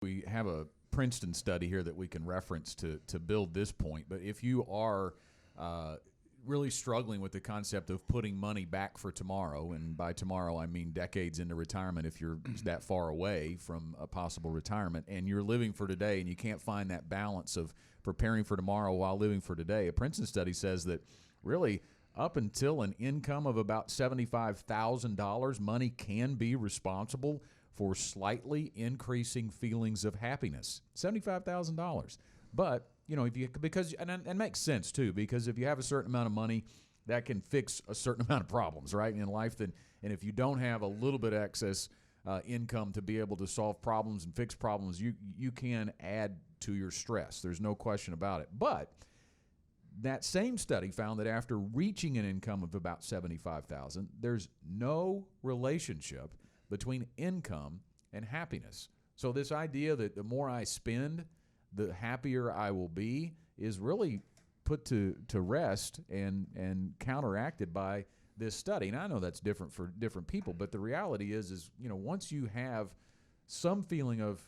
We have a Princeton study here that we can reference to build this point. But if you are really struggling with the concept of putting money back for tomorrow, and by tomorrow I mean decades into retirement if you're that far away from a possible retirement, and you're living for today and you can't find that balance of preparing for tomorrow while living for today, a Princeton study says that really up until an income of about $75,000, money can be responsible for slightly increasing feelings of happiness. $75,000. But if you, because, and it makes sense too, because if you have a certain amount of money, that can fix a certain amount of problems, right, in life. And if you don't have a little bit of excess income to be able to solve problems and fix problems, you can add to your stress. There's no question about it. But that same study found that after reaching an income of about $75,000, there's no relationship between income and happiness. So this idea that the more I spend, the happier I will be is really put to rest and counteracted by this study. And I know that's different for different people, but the reality is once you have some feeling of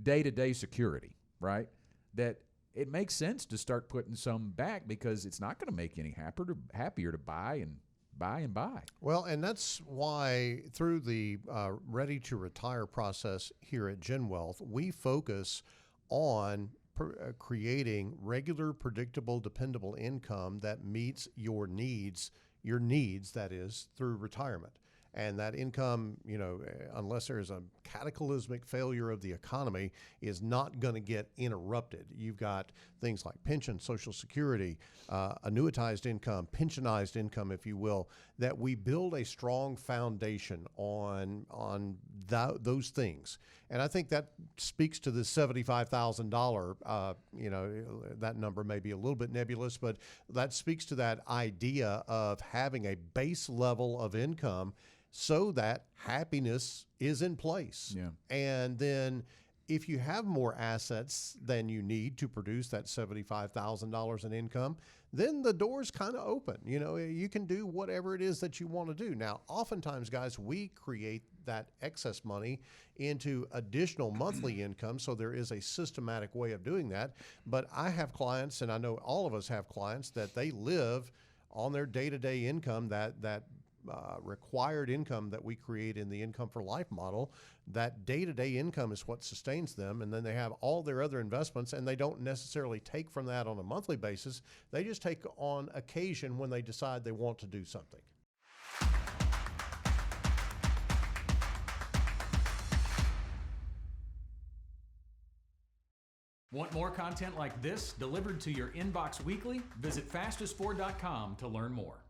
day-to-day security, right, that it makes sense to start putting some back, because it's not going to make you any happier to buy and buy. Well, and that's why through the Ready to Retire process here at GenWealth, we focus on creating regular, predictable, dependable income that meets your needs, that is, through retirement. And that income, unless there's a cataclysmic failure of the economy, is not going to get interrupted. You've got things like pension, Social Security, annuitized income, pensionized income, if you will, that we build a strong foundation on those things. And I think that speaks to the $75,000, that number may be a little bit nebulous, but that speaks to that idea of having a base level of income so that happiness is in place. Yeah. And then if you have more assets than you need to produce that $75,000 in income, then the door's kind of open. You can do whatever it is that you want to do. Now, oftentimes, guys, we create that excess money into additional monthly income, so there is a systematic way of doing that. But I have clients, and I know all of us have clients, that they live on their day-to-day income, that required income that we create in the Income for Life model. That day-to-day income is what sustains them, and then they have all their other investments, and they don't necessarily take from that on a monthly basis. They just take on occasion when they decide they want to do something. Want more content like this delivered to your inbox weekly? Visit fastest4.com to learn more.